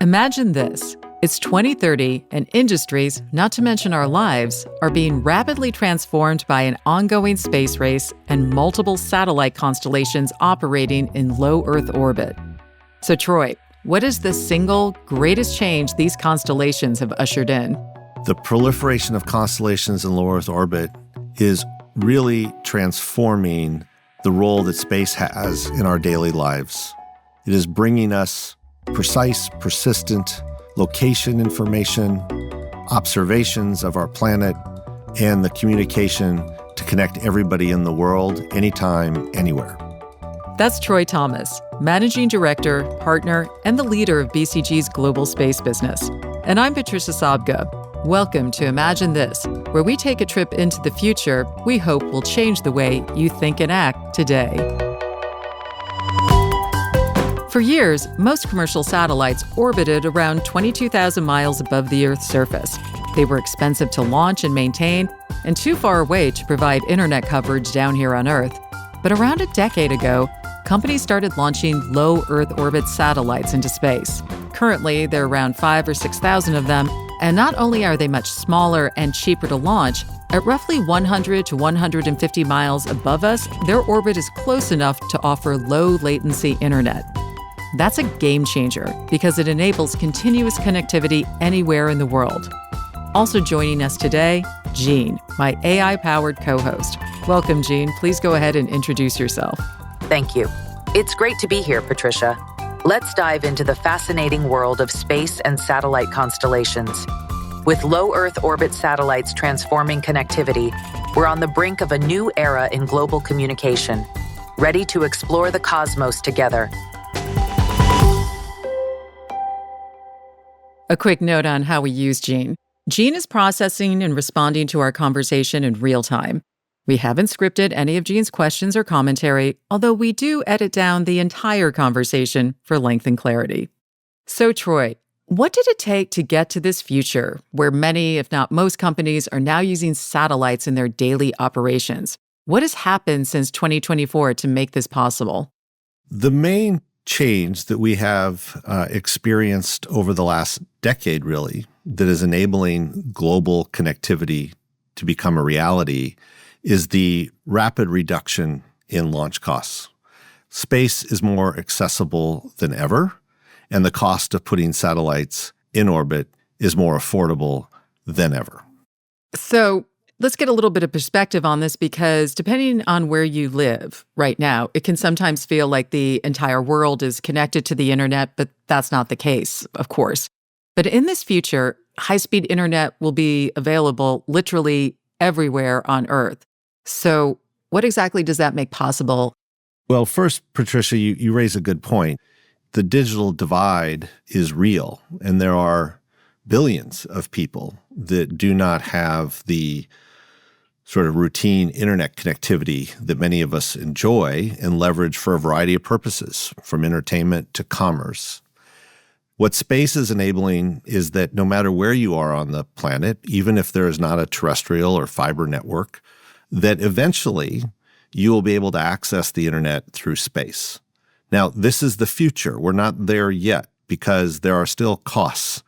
Imagine this. It's 2030, and industries, not to mention our lives, are being rapidly transformed by an ongoing space race and multiple satellite constellations operating in low Earth orbit. So, Troy, what is the single greatest change these constellations have ushered in? The proliferation of constellations in low Earth orbit is really transforming the role that space has in our daily lives. It is bringing us precise, persistent location information, observations of our planet, and the communication to connect everybody in the world, anytime, anywhere. That's Troy Thomas, Managing Director, Partner, and the leader of BCG's global space business. And I'm Patricia Sabga. Welcome to Imagine This, where we take a trip into the future we hope will change the way you think and act today. For years, most commercial satellites orbited around 22,000 miles above the Earth's surface. They were expensive to launch and maintain, and too far away to provide internet coverage down here on Earth. But around a decade ago, companies started launching low Earth orbit satellites into space. Currently, there are around 5,000 or 6,000 of them, and not only are they much smaller and cheaper to launch, at roughly 100 to 150 miles above us, their orbit is close enough to offer low-latency internet. That's a game changer because it enables continuous connectivity anywhere in the world. Also joining us today, Jean, my AI-powered co-host. Welcome, Jean. Please go ahead and introduce yourself. Thank you. It's great to be here, Patricia. Let's dive into the fascinating world of space and satellite constellations. With low Earth orbit satellites transforming connectivity, we're on the brink of a new era in global communication, ready to explore the cosmos together. A quick note on how we use Jean. Jean is processing and responding to our conversation in real time. We haven't scripted any of Jean's questions or commentary, although we do edit down the entire conversation for length and clarity. So, Troy, what did it take to get to this future where many, if not most companies, are now using satellites in their daily operations? What has happened since 2024 to make this possible? The main change that we have experienced over the last decade, really, that is enabling global connectivity to become a reality is the rapid reduction in launch costs. Space is more accessible than ever, and the cost of putting satellites in orbit is more affordable than ever. So let's get a little bit of perspective on this because depending on where you live right now, it can sometimes feel like the entire world is connected to the internet, but that's not the case, of course. But in this future, high-speed internet will be available literally everywhere on Earth. So what exactly does that make possible? Well, first, Patricia, you raise a good point. The digital divide is real, and there are billions of people that do not have the sort of routine internet connectivity that many of us enjoy and leverage for a variety of purposes, from entertainment to commerce. What space is enabling is that no matter where you are on the planet, even if there is not a terrestrial or fiber network, that eventually you will be able to access the internet through space. Now, this is the future. We're not there yet because there are still costs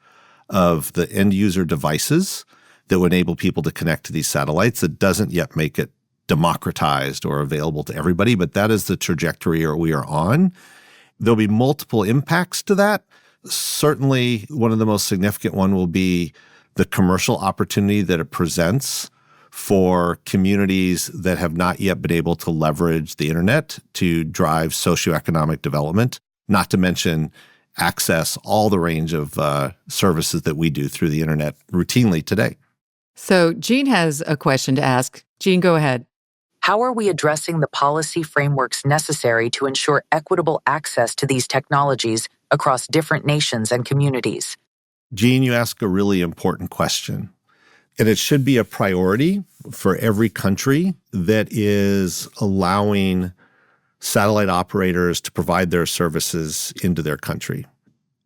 of the end user devices that will enable people to connect to these satellites. That doesn't yet make it democratized or available to everybody, but that is the trajectory we are on. There'll be multiple impacts to that. Certainly, one of the most significant one will be the commercial opportunity that it presents for communities that have not yet been able to leverage the internet to drive socioeconomic development, not to mention access all the range of services that we do through the internet routinely today. So Jean has a question to ask. Jean, go ahead. How are we addressing the policy frameworks necessary to ensure equitable access to these technologies across different nations and communities? Jean, you ask a really important question. And it should be a priority for every country that is allowing satellite operators to provide their services into their country.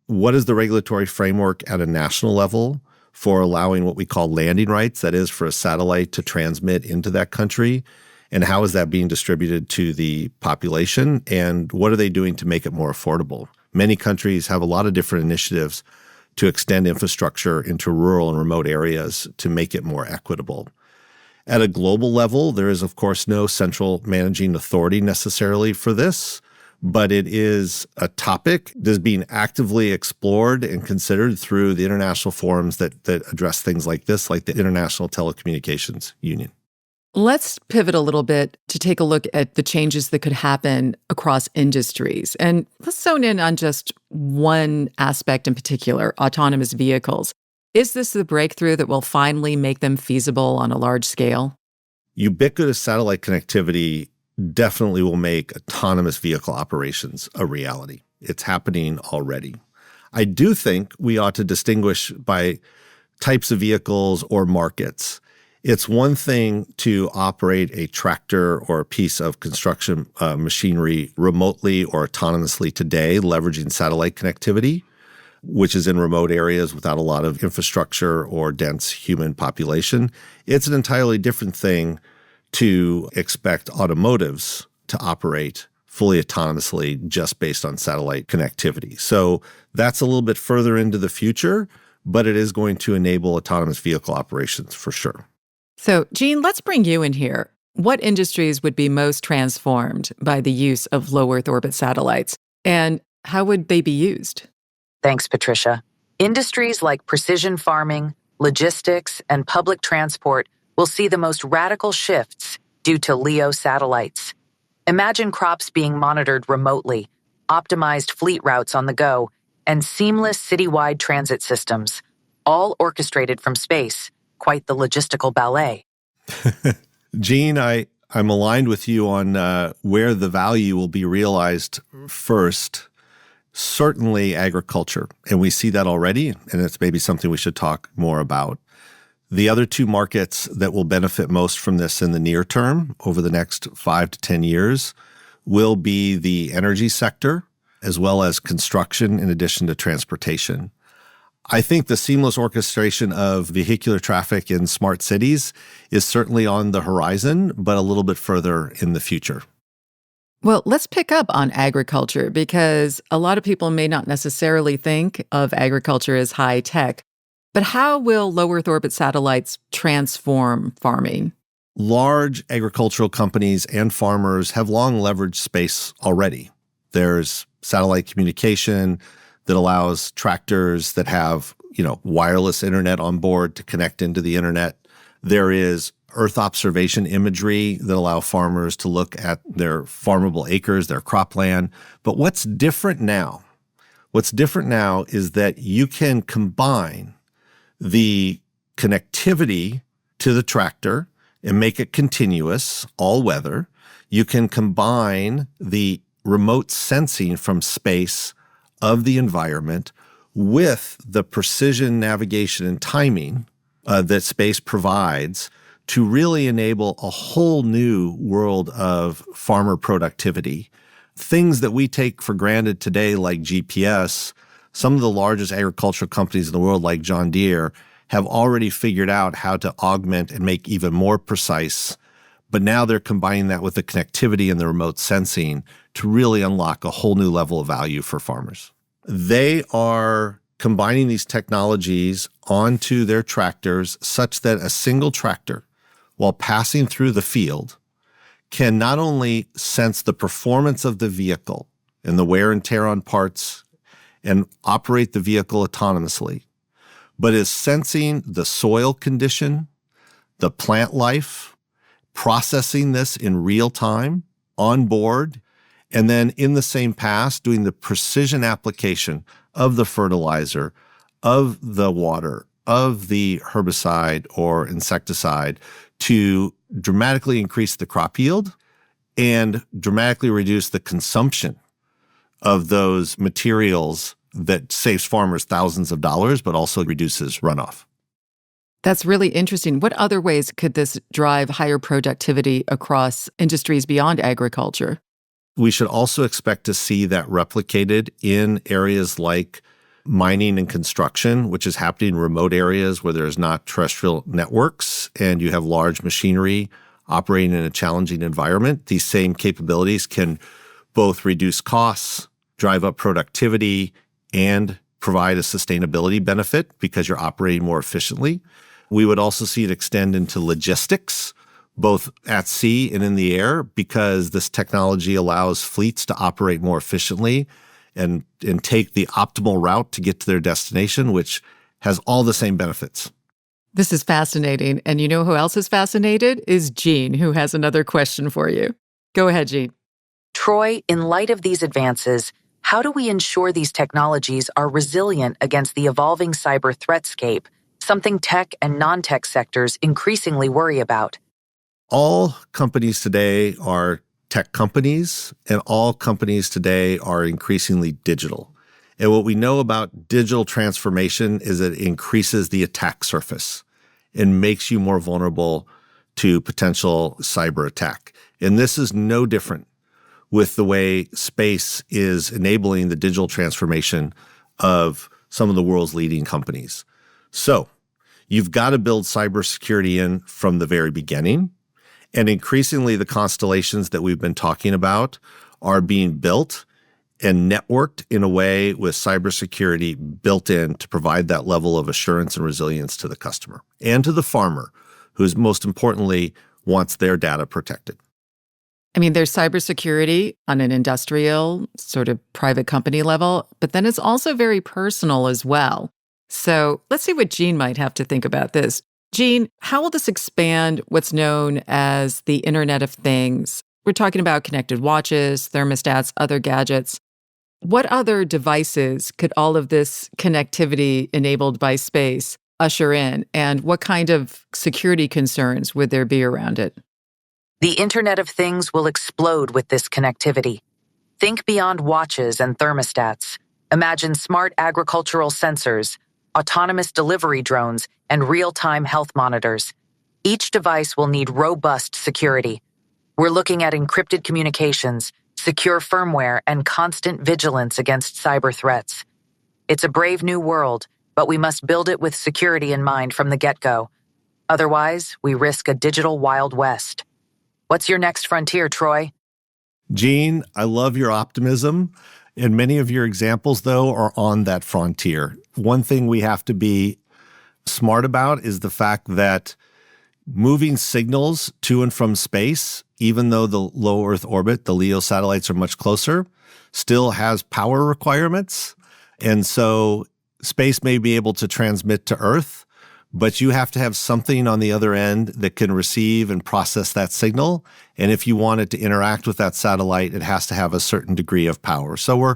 What is the regulatory framework at a national level for allowing what we call landing rights, that is, for a satellite to transmit into that country? And how is that being distributed to the population? And what are they doing to make it more affordable? Many countries have a lot of different initiatives to extend infrastructure into rural and remote areas to make it more equitable. At a global level, there is, of course, no central managing authority necessarily for this, but it is a topic that is being actively explored and considered through the international forums that address things like this, like the International Telecommunications Union. Let's pivot a little bit to take a look at the changes that could happen across industries. And let's zone in on just one aspect in particular, autonomous vehicles. Is this the breakthrough that will finally make them feasible on a large scale? Ubiquitous satellite connectivity definitely will make autonomous vehicle operations a reality. It's happening already. I do think we ought to distinguish by types of vehicles or markets. It's one thing to operate a tractor or a piece of construction machinery remotely or autonomously today, leveraging satellite connectivity, which is in remote areas without a lot of infrastructure or dense human population. It's an entirely different thing to expect automotives to operate fully autonomously just based on satellite connectivity. So that's a little bit further into the future, but it is going to enable autonomous vehicle operations for sure. So, Gene, let's bring you in here. What industries would be most transformed by the use of low Earth orbit satellites, and how would they be used? Thanks, Patricia. Industries like precision farming, logistics, and public transport will see the most radical shifts due to LEO satellites. Imagine crops being monitored remotely, optimized fleet routes on the go, and seamless citywide transit systems, all orchestrated from space. Quite the logistical ballet. Gene, I'm aligned with you on where the value will be realized first. Certainly agriculture, and we see that already, and it's maybe something we should talk more about. The other two markets that will benefit most from this in the near term, over the next 5 to 10 years, will be the energy sector, as well as construction in addition to transportation. I think the seamless orchestration of vehicular traffic in smart cities is certainly on the horizon, but a little bit further in the future. Well, let's pick up on agriculture because a lot of people may not necessarily think of agriculture as high tech. But how will low Earth orbit satellites transform farming? Large agricultural companies and farmers have long leveraged space already. There's satellite communication that allows tractors that have, wireless internet on board to connect into the internet. There is Earth observation imagery that allow farmers to look at their farmable acres, their cropland. But what's different now? What's different now is that you can combine the connectivity to the tractor and make it continuous, all weather. You can combine the remote sensing from space of the environment with the precision navigation and timing that space provides to really enable a whole new world of farmer productivity. Things that we take for granted today, like GPS, some of the largest agricultural companies in the world, like John Deere, have already figured out how to augment and make even more precise. But now they're combining that with the connectivity and the remote sensing to really unlock a whole new level of value for farmers. They are combining these technologies onto their tractors such that a single tractor, while passing through the field, can not only sense the performance of the vehicle and the wear and tear on parts and operate the vehicle autonomously, but is sensing the soil condition, the plant life, processing this in real time on board, and then in the same pass doing the precision application of the fertilizer, of the water, of the herbicide or insecticide to dramatically increase the crop yield and dramatically reduce the consumption of those materials that saves farmers thousands of dollars, but also reduces runoff. That's really interesting. What other ways could this drive higher productivity across industries beyond agriculture? We should also expect to see that replicated in areas like mining and construction, which is happening in remote areas where there's not terrestrial networks and you have large machinery operating in a challenging environment. These same capabilities can both reduce costs, drive up productivity, and provide a sustainability benefit because you're operating more efficiently. We would also see it extend into logistics, both at sea and in the air, because this technology allows fleets to operate more efficiently and take the optimal route to get to their destination, which has all the same benefits. This is fascinating. And you know who else is fascinated? Is Jean, who has another question for you. Go ahead, Jean. Troy, in light of these advances, how do we ensure these technologies are resilient against the evolving cyber threatscape, something tech and non-tech sectors increasingly worry about? All companies today are tech companies, and all companies today are increasingly digital. And what we know about digital transformation is that it increases the attack surface and makes you more vulnerable to potential cyber attack. And this is no different with the way space is enabling the digital transformation of some of the world's leading companies. So you've got to build cybersecurity in from the very beginning. And increasingly, the constellations that we've been talking about are being built and networked in a way with cybersecurity built in to provide that level of assurance and resilience to the customer and to the farmer, who's most importantly wants their data protected. I mean, there's cybersecurity on an industrial, sort of private company level, but then it's also very personal as well. So let's see what Jean might have to think about this. Jean, how will this expand what's known as the Internet of Things? We're talking about connected watches, thermostats, other gadgets. What other devices could all of this connectivity enabled by space usher in? And what kind of security concerns would there be around it? The Internet of Things will explode with this connectivity. Think beyond watches and thermostats. Imagine smart agricultural sensors, autonomous delivery drones, and real-time health monitors. Each device will need robust security. We're looking at encrypted communications, secure firmware, and constant vigilance against cyber threats. It's a brave new world, but we must build it with security in mind from the get-go. Otherwise, we risk a digital Wild West. What's your next frontier, Troy? Jean, I love your optimism. And many of your examples, though, are on that frontier. One thing we have to be smart about is the fact that moving signals to and from space, even though the low Earth orbit, the LEO satellites are much closer, still has power requirements. And so space may be able to transmit to Earth, but you have to have something on the other end that can receive and process that signal. And if you want it to interact with that satellite, it has to have a certain degree of power. So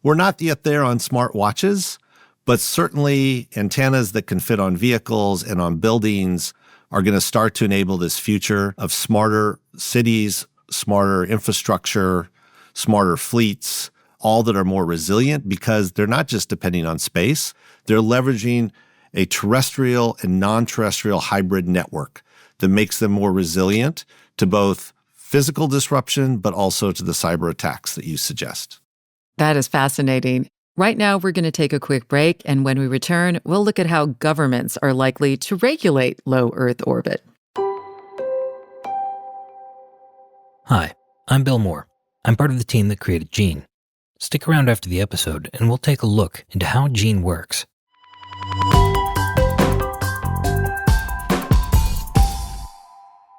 we're not yet there on smart watches, but certainly antennas that can fit on vehicles and on buildings are going to start to enable this future of smarter cities, smarter infrastructure, smarter fleets, all that are more resilient because they're not just depending on space. They're leveraging a terrestrial and non-terrestrial hybrid network that makes them more resilient to both physical disruption, but also to the cyber attacks that you suggest. That is fascinating. Right now, we're going to take a quick break, and when we return, we'll look at how governments are likely to regulate low Earth orbit. Hi, I'm Bill Moore. I'm part of the team that created Gene. Stick around after the episode, and we'll take a look into how Gene works.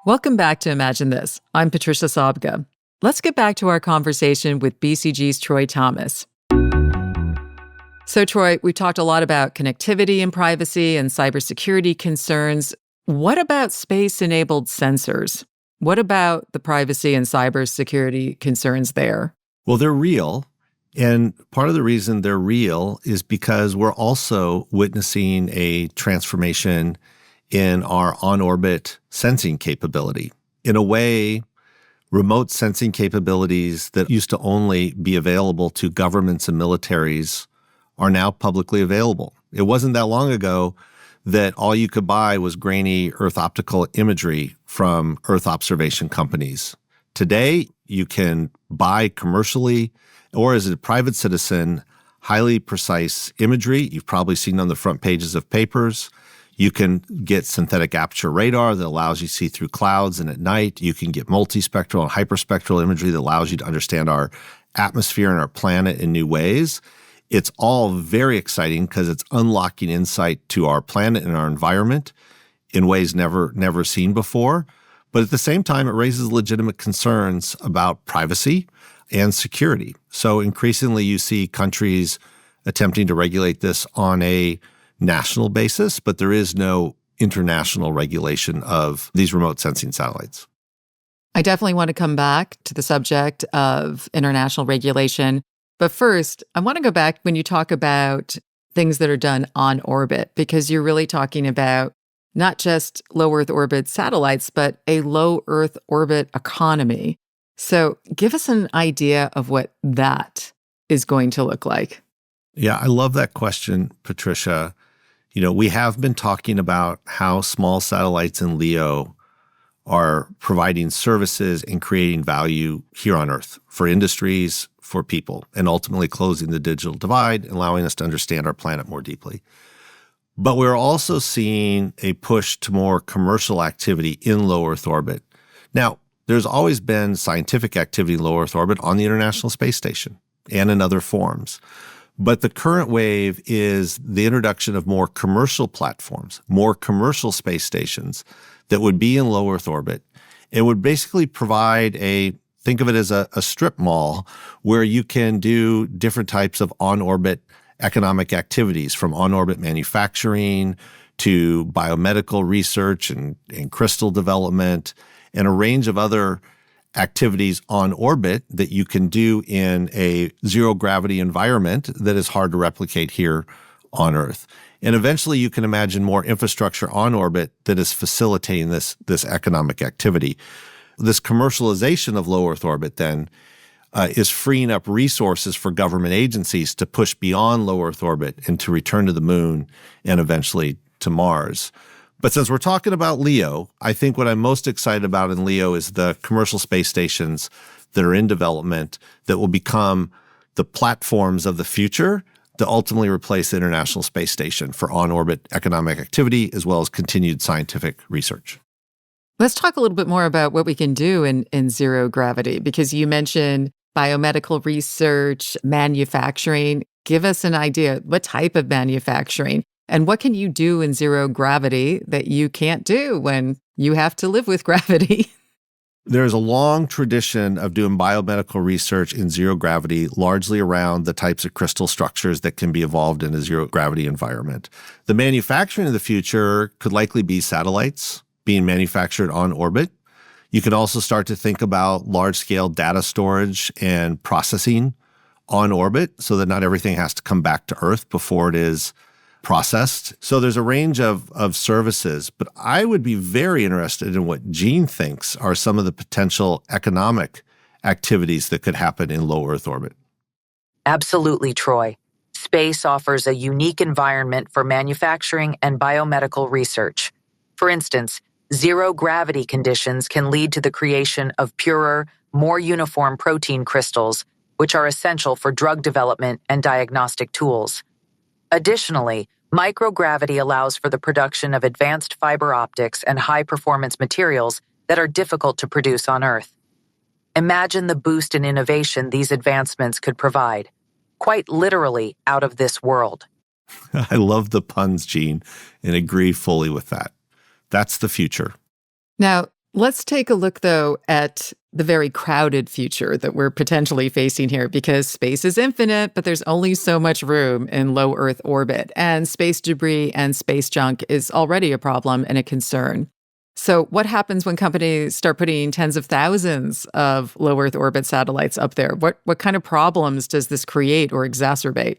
Welcome back to Imagine This. I'm Patricia Sobka. Let's get back to our conversation with BCG's Troy Thomas. So, Troy, we talked a lot about connectivity and privacy and cybersecurity concerns. What about space-enabled sensors? What about the privacy and cybersecurity concerns there? Well, they're real. And part of the reason they're real is because we're also witnessing a transformation in our on-orbit sensing capability. In a way, remote sensing capabilities that used to only be available to governments and militaries are now publicly available. It wasn't that long ago that all you could buy was grainy Earth optical imagery from Earth observation companies. Today, you can buy commercially or as a private citizen highly precise imagery. You've probably seen on the front pages of papers. You can get synthetic aperture radar that allows you to see through clouds and at night. You can get multispectral and hyperspectral imagery that allows you to understand our atmosphere and our planet in new ways. It's all very exciting because it's unlocking insight to our planet and our environment in ways never seen before. But at the same time, it raises legitimate concerns about privacy and security. So increasingly, you see countries attempting to regulate this on a national basis, but there is no international regulation of these remote sensing satellites. I definitely want to come back to the subject of international regulation. But first, I want to go back when you talk about things that are done on orbit, because you're really talking about not just low Earth orbit satellites, but a low Earth orbit economy. So give us an idea of what that is going to look like. Yeah, I love that question, Patricia. We have been talking about how small satellites in LEO are providing services and creating value here on Earth for industries, for people, and ultimately closing the digital divide, allowing us to understand our planet more deeply. But we're also seeing a push to more commercial activity in low Earth orbit. Now, there's always been scientific activity in low Earth orbit on the International Space Station and in other forms. But the current wave is the introduction of more commercial platforms, more commercial space stations that would be in low Earth orbit. It would basically provide think of it as a strip mall where you can do different types of on-orbit economic activities, from on-orbit manufacturing to biomedical research and crystal development, and a range of other activities on orbit that you can do in a zero-gravity environment that is hard to replicate here on Earth. And eventually you can imagine more infrastructure on orbit that is facilitating this economic activity. This commercialization of low Earth orbit then is freeing up resources for government agencies to push beyond low Earth orbit and to return to the moon and eventually to Mars. But since we're talking about LEO, I think what I'm most excited about in LEO is the commercial space stations that are in development that will become the platforms of the future to ultimately replace the International Space Station for on-orbit economic activity as well as continued scientific research. Let's talk a little bit more about what we can do in zero gravity, because you mentioned biomedical research, manufacturing. Give us an idea. What type of manufacturing? And what can you do in zero gravity that you can't do when you have to live with gravity? There's a long tradition of doing biomedical research in zero gravity, largely around the types of crystal structures that can be evolved in a zero gravity environment. The manufacturing of the future could likely be satellites being manufactured on orbit. You can also start to think about large-scale data storage and processing on orbit so that not everything has to come back to Earth before it is processed. So there's a range of services, but I would be very interested in what Gene thinks are some of the potential economic activities that could happen in low Earth orbit. Absolutely, Troy. Space offers a unique environment for manufacturing and biomedical research. For instance, zero-gravity conditions can lead to the creation of purer, more uniform protein crystals, which are essential for drug development and diagnostic tools. Additionally, microgravity allows for the production of advanced fiber optics and high-performance materials that are difficult to produce on Earth. Imagine the boost in innovation these advancements could provide. Quite literally out of this world. I love the puns, Gene, and agree fully with that. That's the future. Now, let's take a look, though, at the very crowded future that we're potentially facing here, because space is infinite, but there's only so much room in low Earth orbit, and space debris and space junk is already a problem and a concern. So what happens when companies start putting tens of thousands of low Earth orbit satellites up there? What kind of problems does this create or exacerbate?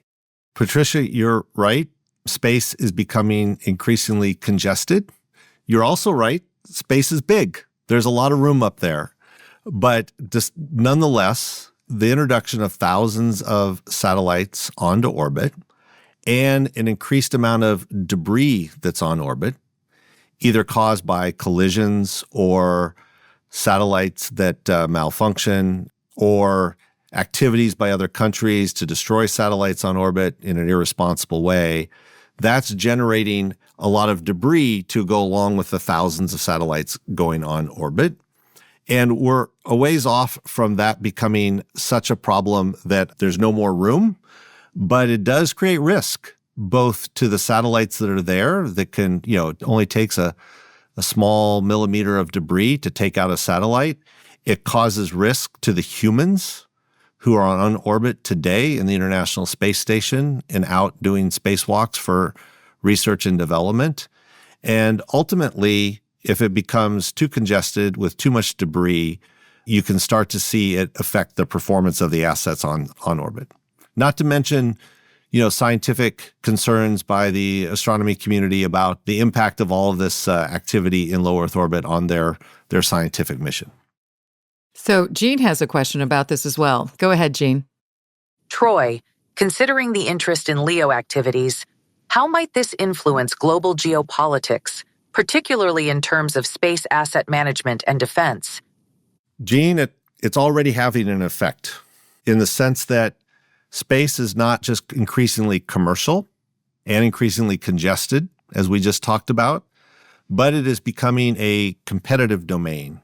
Patricia, you're right. Space is becoming increasingly congested. You're also right. Space is big. There's a lot of room up there. But just nonetheless, the introduction of thousands of satellites onto orbit and an increased amount of debris that's on orbit, either caused by collisions or satellites that malfunction or activities by other countries to destroy satellites on orbit in an irresponsible way, that's generating a lot of debris to go along with the thousands of satellites going on orbit. And we're a ways off from that becoming such a problem that there's no more room, but it does create risk, both to the satellites that are there that can, it only takes a small millimeter of debris to take out a satellite. It causes risk to the humans who are on orbit today in the International Space Station and out doing spacewalks for research and development. And ultimately, if it becomes too congested with too much debris, you can start to see it affect the performance of the assets on orbit. Not to mention, scientific concerns by the astronomy community about the impact of all of this activity in low Earth orbit on their scientific mission. So Jean has a question about this as well. Go ahead, Jean. Troy, considering the interest in LEO activities, how might this influence global geopolitics, particularly in terms of space asset management and defense? Jean, it's already having an effect in the sense that space is not just increasingly commercial and increasingly congested, as we just talked about, but it is becoming a competitive domain.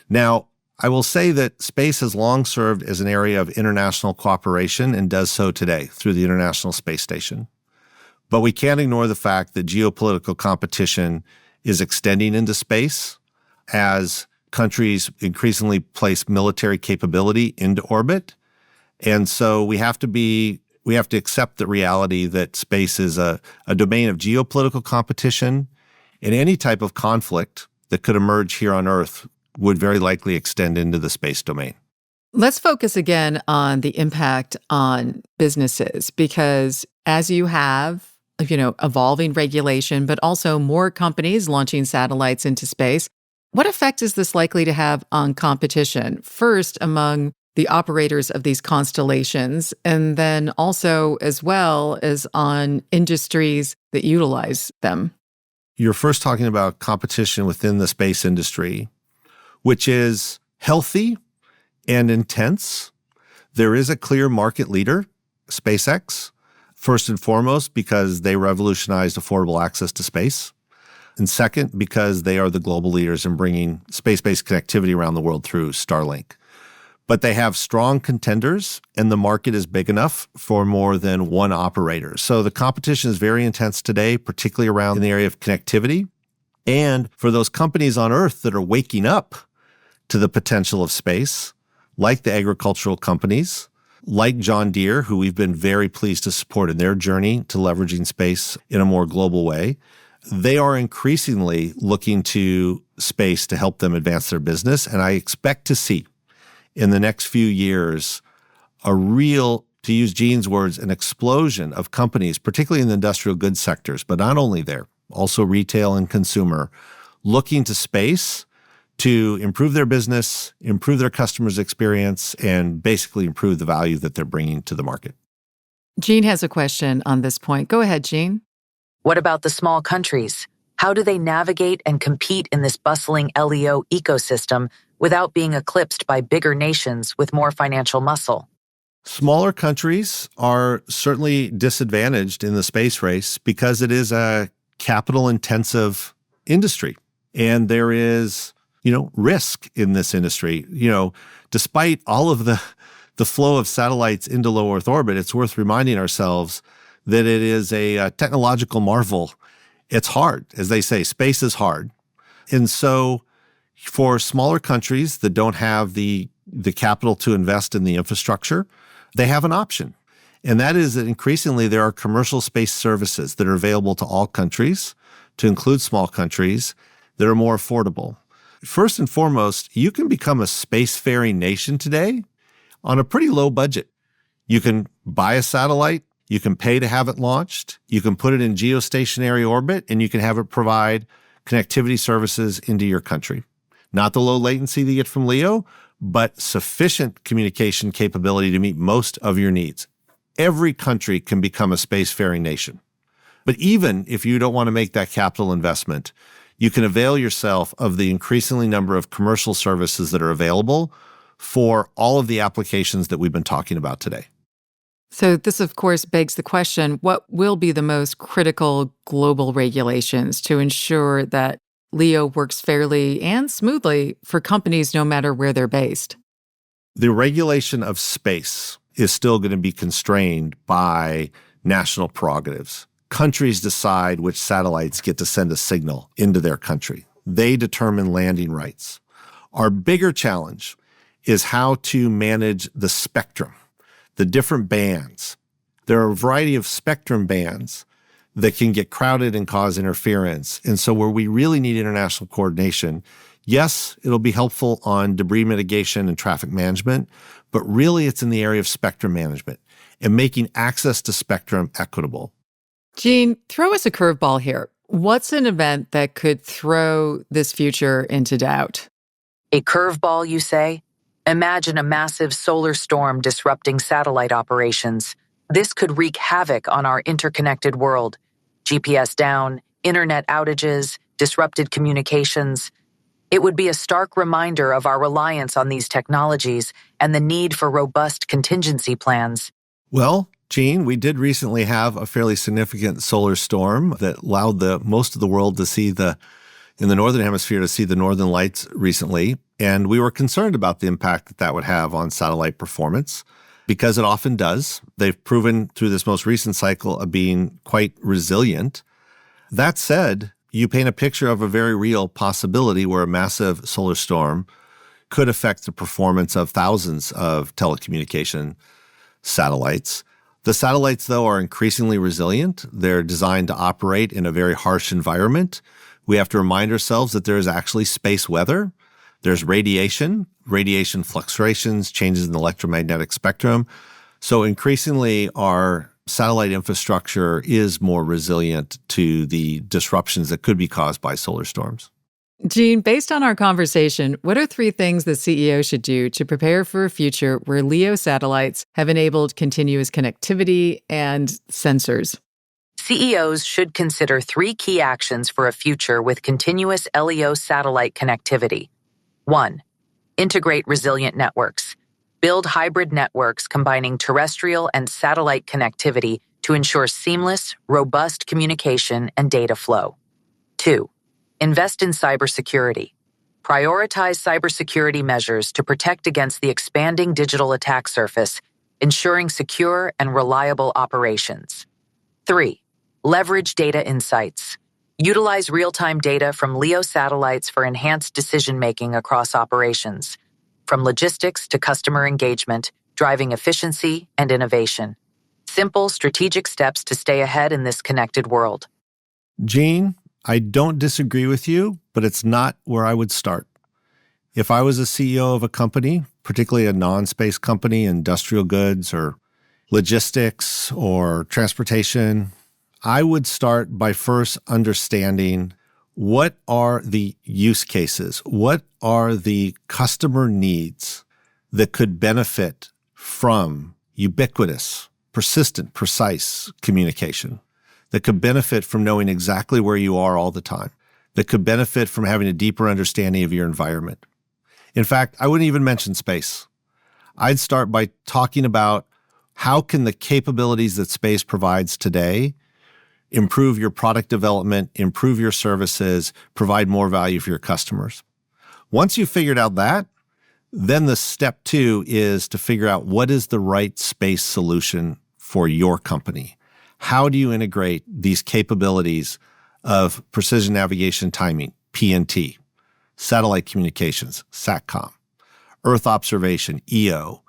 Now, I will say that space has long served as an area of international cooperation and does so today through the International Space Station. But we can't ignore the fact that geopolitical competition is extending into space as countries increasingly place military capability into orbit. And so we have to accept the reality that space is a domain of geopolitical competition, and any type of conflict that could emerge here on Earth would very likely extend into the space domain. Let's focus again on the impact on businesses, because as you have, evolving regulation, but also more companies launching satellites into space, what effect is this likely to have on competition? First, among the operators of these constellations, and then also as well as on industries that utilize them. You're first talking about competition within the space industry, which is healthy and intense. There is a clear market leader, SpaceX, first and foremost because they revolutionized affordable access to space, and second because they are the global leaders in bringing space-based connectivity around the world through Starlink. But they have strong contenders, and the market is big enough for more than one operator. So the competition is very intense today, particularly around in the area of connectivity. And for those companies on Earth that are waking up to the potential of space, like the agricultural companies, like John Deere, who we've been very pleased to support in their journey to leveraging space in a more global way, they are increasingly looking to space to help them advance their business. And I expect to see in the next few years a real, to use Gene's words, an explosion of companies, particularly in the industrial goods sectors, but not only there, also retail and consumer, looking to space to improve their business, improve their customers' experience, and basically improve the value that they're bringing to the market. Jean has a question on this point. Go ahead, Jean. What about the small countries? How do they navigate and compete in this bustling LEO ecosystem without being eclipsed by bigger nations with more financial muscle? Smaller countries are certainly disadvantaged in the space race because it is a capital-intensive industry, and there is risk in this industry. Despite all of the flow of satellites into low Earth orbit, it's worth reminding ourselves that it is a technological marvel. It's hard. As they say, space is hard. And so for smaller countries that don't have the capital to invest in the infrastructure, they have an option. And that is that increasingly there are commercial space services that are available to all countries, to include small countries, that are more affordable. First and foremost, you can become a spacefaring nation today on a pretty low budget. You can buy a satellite, you can pay to have it launched, you can put it in geostationary orbit, and you can have it provide connectivity services into your country. Not the low latency that you get from LEO, but sufficient communication capability to meet most of your needs. Every country can become a spacefaring nation. But even if you don't want to make that capital investment, you can avail yourself of the increasingly number of commercial services that are available for all of the applications that we've been talking about today. So this, of course, begs the question, what will be the most critical global regulations to ensure that LEO works fairly and smoothly for companies no matter where they're based? The regulation of space is still going to be constrained by national prerogatives. Countries decide which satellites get to send a signal into their country. They determine landing rights. Our bigger challenge is how to manage the spectrum, the different bands. There are a variety of spectrum bands that can get crowded and cause interference. And so where we really need international coordination, yes, it'll be helpful on debris mitigation and traffic management, but really it's in the area of spectrum management and making access to spectrum equitable. Gene, throw us a curveball here. What's an event that could throw this future into doubt? A curveball, you say? Imagine a massive solar storm disrupting satellite operations. This could wreak havoc on our interconnected world. GPS down, internet outages, disrupted communications. It would be a stark reminder of our reliance on these technologies and the need for robust contingency plans. Well, Gene, we did recently have a fairly significant solar storm that allowed most of the world to see in the Northern Hemisphere to see the Northern Lights recently. And we were concerned about the impact that would have on satellite performance because it often does. They've proven through this most recent cycle of being quite resilient. That said, you paint a picture of a very real possibility where a massive solar storm could affect the performance of thousands of telecommunication satellites. The satellites, though, are increasingly resilient. They're designed to operate in a very harsh environment. We have to remind ourselves that there is actually space weather. There's radiation fluctuations, changes in the electromagnetic spectrum. So increasingly, our satellite infrastructure is more resilient to the disruptions that could be caused by solar storms. Gene, based on our conversation, what are 3 things the CEO should do to prepare for a future where LEO satellites have enabled continuous connectivity and sensors? CEOs should consider 3 key actions for a future with continuous LEO satellite connectivity. 1. Integrate resilient networks. Build hybrid networks combining terrestrial and satellite connectivity to ensure seamless, robust communication and data flow. 2. Invest in cybersecurity. Prioritize cybersecurity measures to protect against the expanding digital attack surface, ensuring secure and reliable operations. 3. Leverage data insights. Utilize real-time data from LEO satellites for enhanced decision-making across operations, from logistics to customer engagement, driving efficiency and innovation. Simple, strategic steps to stay ahead in this connected world. Gene, I don't disagree with you, but it's not where I would start. If I was a CEO of a company, particularly a non-space company, industrial goods or logistics or transportation, I would start by first understanding what are the use cases, what are the customer needs that could benefit from ubiquitous, persistent, precise communication, that could benefit from knowing exactly where you are all the time, that could benefit from having a deeper understanding of your environment. In fact, I wouldn't even mention space. I'd start by talking about how can the capabilities that space provides today improve your product development, improve your services, provide more value for your customers. Once you've figured out that, then the step 2 is to figure out what is the right space solution for your company. How do you integrate these capabilities of precision navigation timing, PNT, satellite communications, SATCOM, Earth observation, EO,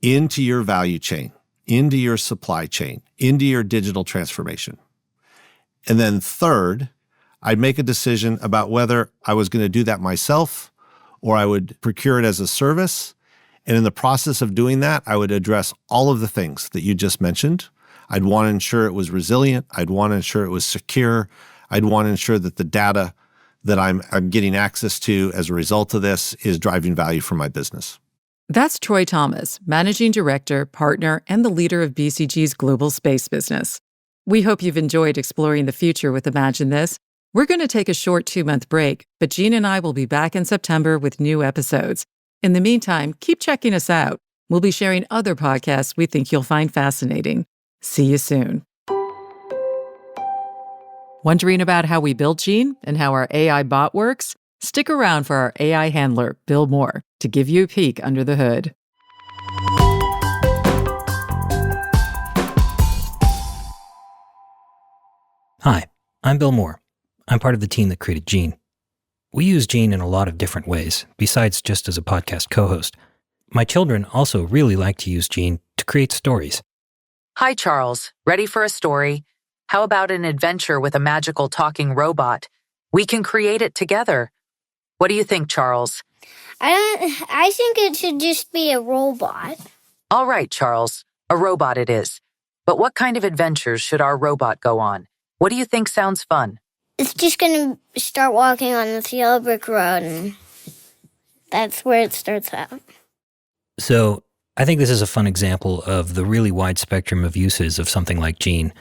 into your value chain, into your supply chain, into your digital transformation? And then third, I'd make a decision about whether I was going to do that myself or I would procure it as a service. And in the process of doing that, I would address all of the things that you just mentioned. I'd want to ensure it was resilient. I'd want to ensure it was secure. I'd want to ensure that the data that I'm getting access to as a result of this is driving value for my business. That's Troy Thomas, Managing Director, Partner, and the leader of BCG's global space business. We hope you've enjoyed exploring the future with Imagine This. We're going to take a short 2-month break, but Gene and I will be back in September with new episodes. In the meantime, keep checking us out. We'll be sharing other podcasts we think you'll find fascinating. See you soon. Wondering about how we built Gene and how our AI bot works? Stick around for our AI handler, Bill Moore, to give you a peek under the hood. Hi, I'm Bill Moore. I'm part of the team that created Gene. We use Gene in a lot of different ways, besides just as a podcast co-host. My children also really like to use Gene to create stories. Hi, Charles. Ready for a story? How about an adventure with a magical talking robot? We can create it together. What do you think, Charles? I think it should just be a robot. All right, Charles. A robot it is. But what kind of adventures should our robot go on? What do you think sounds fun? It's just going to start walking on this yellow brick road, and that's where it starts out. So I think this is a fun example of the really wide spectrum of uses of something like Gene.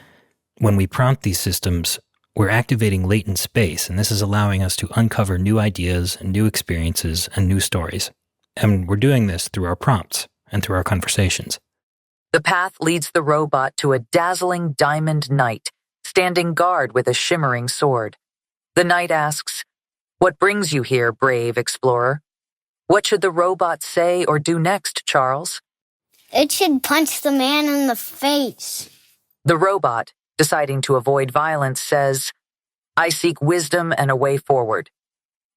When we prompt these systems, we're activating latent space, and this is allowing us to uncover new ideas and new experiences and new stories. And we're doing this through our prompts and through our conversations. The path leads the robot to a dazzling diamond knight, standing guard with a shimmering sword. The knight asks, "What brings you here, brave explorer?" What should the robot say or do next, Charles? It should punch the man in the face. The robot, deciding to avoid violence, says, "I seek wisdom and a way forward."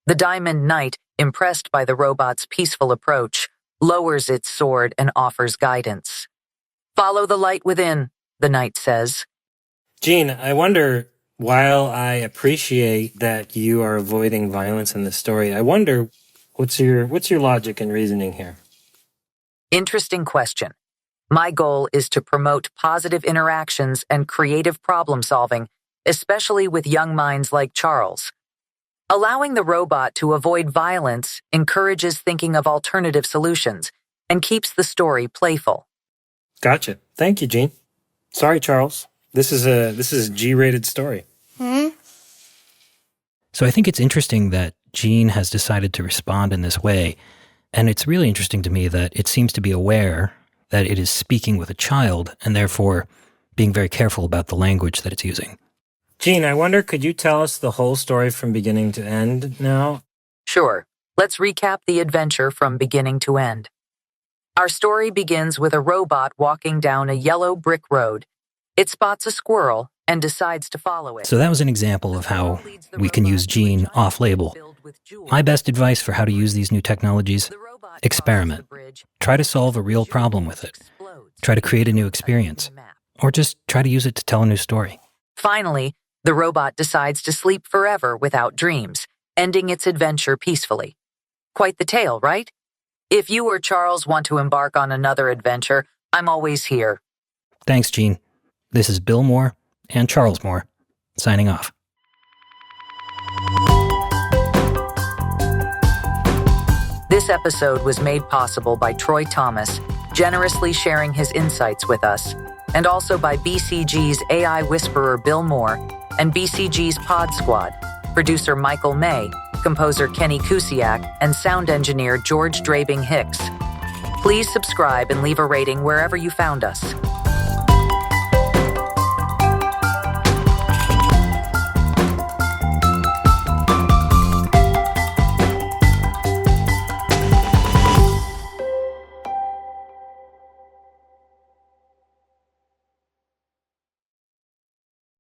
The Diamond Knight, impressed by the robot's peaceful approach, lowers its sword and offers guidance. "Follow the light within," the knight says. Gene, I wonder, while I appreciate that you are avoiding violence in this story, I wonder, what's your logic and reasoning here? Interesting question. My goal is to promote positive interactions and creative problem solving, especially with young minds like Charles. Allowing the robot to avoid violence encourages thinking of alternative solutions and keeps the story playful. Gotcha. Thank you, Gene. Sorry, Charles. This is a G-rated story. So I think it's interesting that Gene has decided to respond in this way. And it's really interesting to me that it seems to be aware that it is speaking with a child and therefore being very careful about the language that it's using. Gene, I wonder, could you tell us the whole story from beginning to end now? Sure. Let's recap the adventure from beginning to end. Our story begins with a robot walking down a yellow brick road. It spots a squirrel and decides to follow it. So that was an example of how we can use Gene off-label. My best advice for how to use these new technologies: experiment. Try to solve a real problem with it. Try to create a new experience. Or just try to use it to tell a new story. Finally, the robot decides to sleep forever without dreams, ending its adventure peacefully. Quite the tale, right? If you or Charles want to embark on another adventure, I'm always here. Thanks, Gene. This is Bill Moore and Charles Moore, signing off. This episode was made possible by Troy Thomas, generously sharing his insights with us, and also by BCG's AI whisperer Bill Moore and BCG's Pod Squad, producer Michael May, composer Kenny Kusiak, and sound engineer George Drabing Hicks. Please subscribe and leave a rating wherever you found us.